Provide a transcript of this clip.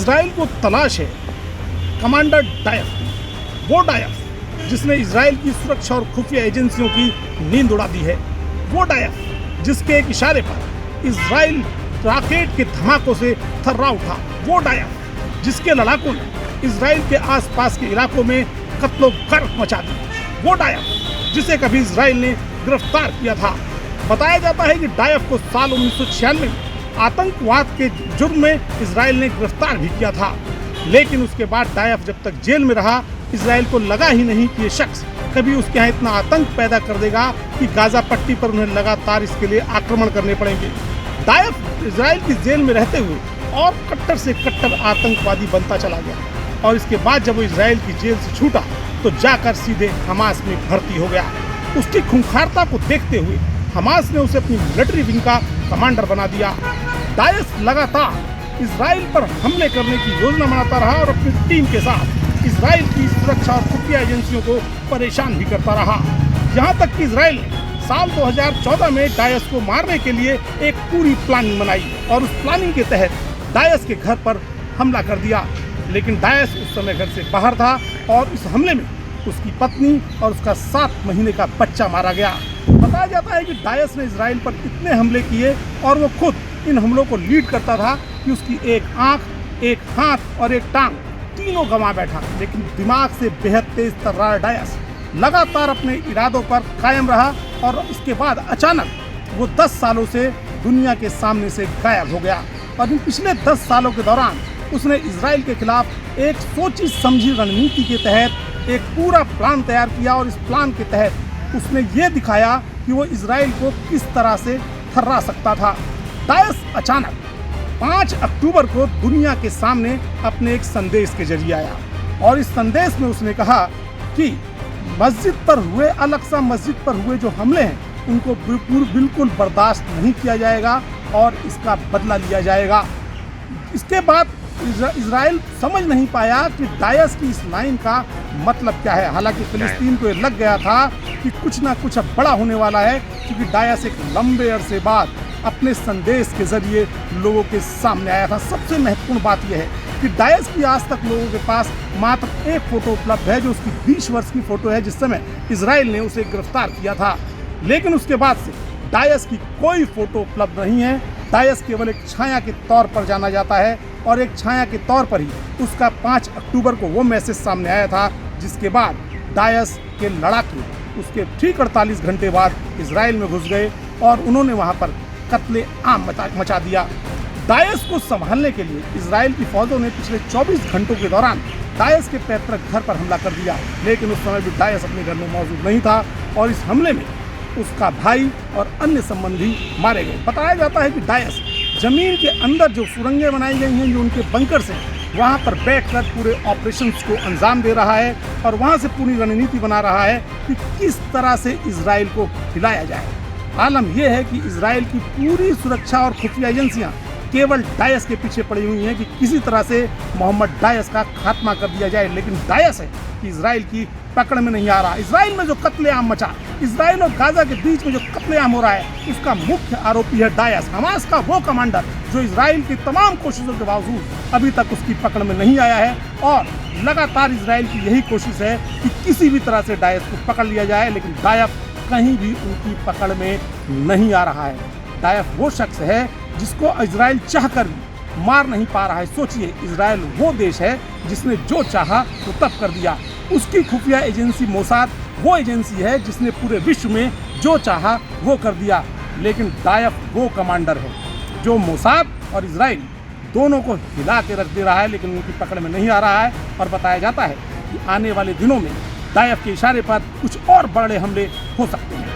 Israel को तलाश है कमांडर डायफ, वो डायफ जिसने इजराइल की सुरक्षा और खुफिया एजेंसियों की नींद उड़ा दी है, वो डायफ जिसके एक इशारे पर इजराइल रॉकेट के धमाकों से थर्रा उठा, वो डायफ जिसके लड़ाकों ने इजराइल के आसपास के इलाकों में कत्लो गर्क मचा दी, वो डायफ जिसे कभी इजराइल ने गिरफ्तार किया था। बताया जाता है कि डायफ को साल 1996 में आतंकवाद के जुर्म में इजराइल ने गिरफ्तार भी किया था, लेकिन उसके बाद डायफ जब तक जेल में रहा, इजराइल को लगा ही नहीं कि ये शख्स कभी उसके यहाँ इतना आतंक पैदा कर देगा कि गाजा पट्टी पर उन्हें लगातार इसके लिए आक्रमण करने पड़ेंगे। डायफ इजराइल की जेल में रहते हुए और कट्टर से कट्टर आतंकवादी बनता चला गया, और इसके बाद जब वो इजराइल की जेल से छूटा तो जाकर सीधे हमास में भर्ती हो गया। उसकी खूंखारता को देखते हुए हमास ने उसे अपनी मिलिट्री विंग का कमांडर बना दिया। डायस लगातार इजराइल पर हमले करने की योजना बनाता रहा और अपनी टीम के साथ इजराइल की सुरक्षा और खुफिया एजेंसियों को परेशान भी करता रहा। यहाँ तक कि इजराइल ने साल 2014 में डायस को मारने के लिए एक पूरी प्लानिंग बनाई और उस प्लानिंग के तहत डायस के घर पर हमला कर दिया, लेकिन डायस उस समय घर से बाहर था और इस हमले में उसकी पत्नी और उसका 7 महीने का बच्चा मारा गया। बताया जाता है कि डायस ने इजराइल पर इतने हमले किए और वो खुद इन हमलों को लीड करता था कि उसकी एक आंख, एक हाथ और एक टांग तीनों गंवा बैठा, लेकिन दिमाग से बेहद तेज तर्रार डायस लगातार अपने इरादों पर कायम रहा और इसके बाद अचानक वो 10 सालों से दुनिया के सामने से गायब हो गया। और इन पिछले 10 सालों के दौरान उसने इजराइल के खिलाफ एक सोची समझी रणनीति के तहत एक पूरा प्लान तैयार किया और इस प्लान के तहत उसने ये दिखाया कि वो इजराइल को किस तरह से थर्रा सकता था। डायस अचानक 5 अक्टूबर को दुनिया के सामने अपने एक संदेश के जरिए आया और इस संदेश में उसने कहा कि मस्जिद पर हुए, अल-अक्सा मस्जिद पर हुए जो हमले हैं उनको बिल्कुल बर्दाश्त नहीं किया जाएगा और इसका बदला लिया जाएगा। इसके बाद इजराइल समझ नहीं पाया कि डायस की इस लाइन का मतलब क्या है। हालांकि फिलिस्तीन को ये लग गया था कि कुछ ना कुछ अब बड़ा होने वाला है, क्योंकि डायस एक लंबे अरसे बाद अपने संदेश के जरिए लोगों के सामने आया था। सबसे महत्वपूर्ण बात यह है कि डायस की आज तक लोगों के पास मात्र एक फोटो उपलब्ध है, जो उसकी 20 वर्ष की फोटो है, जिस समय इजराइल ने उसे गिरफ्तार किया था। लेकिन उसके बाद से डायस की कोई फोटो उपलब्ध नहीं है। डायस केवल एक छाया के तौर पर जाना जाता है और एक छाया के तौर पर ही उसका 5 अक्टूबर को वो मैसेज सामने आया था, जिसके बाद डायस के लड़ाके उसके ठीक 48 घंटे बाद इजराइल में घुस गए और उन्होंने वहाँ पर कत्ले आम मचा दिया। डायस को संभालने के लिए इजराइल की फौजों ने पिछले 24 घंटों के दौरान डायस के पैतृक घर पर हमला कर दिया, लेकिन उस समय भी डायस अपने घर में मौजूद नहीं था और इस हमले में उसका भाई और अन्य संबंधी मारे गए। बताया जाता है कि डायस जमीन के अंदर जो सुरंगें बनाई गई हैं, जो उनके बंकर से, वहाँ पर बैठकर पूरे ऑपरेशंस को अंजाम दे रहा है और वहाँ से पूरी रणनीति बना रहा है कि किस तरह से इजराइल को हिलाया जाए। आलम यह है कि इजराइल की पूरी सुरक्षा और खुफिया एजेंसियाँ केवल डायस के पीछे पड़ी हुई हैं कि किसी तरह से मोहम्मद डायस का खात्मा कर दिया जाए, लेकिन डायस है कि इजराइल की पकड़ में नहीं आ रहा। इजराइल में जो कत्लेआम मचा, इजराइल और गाजा के बीच में जो कत्लेआम हो रहा है, उसका मुख्य आरोपी है डायस, हमास का वो कमांडर जो इजराइल की तमाम कोशिशों के बावजूद अभी तक उसकी पकड़ में नहीं आया है। और लगातार इजराइल की यही कोशिश है कि किसी भी तरह से डायस को पकड़ लिया जाए, लेकिन डायस कहीं भी उनकी पकड़ में नहीं आ रहा है। डायस वो शख्स है जिसको इजराइल चाहकर भी मार नहीं पा रहा है। सोचिए, इजराइल वो देश है जिसने जो चाहा वो तब कर दिया। उसकी खुफिया एजेंसी मोसाद वो एजेंसी है जिसने पूरे विश्व में जो चाहा वो कर दिया, लेकिन डायस वो कमांडर है जो मोसाद और इजराइल दोनों को हिला के रख दे रहा है, लेकिन उनकी पकड़ में नहीं आ रहा है। और बताया जाता है कि आने वाले दिनों में डायस के इशारे पर कुछ और बड़े हमले हो सकते हैं।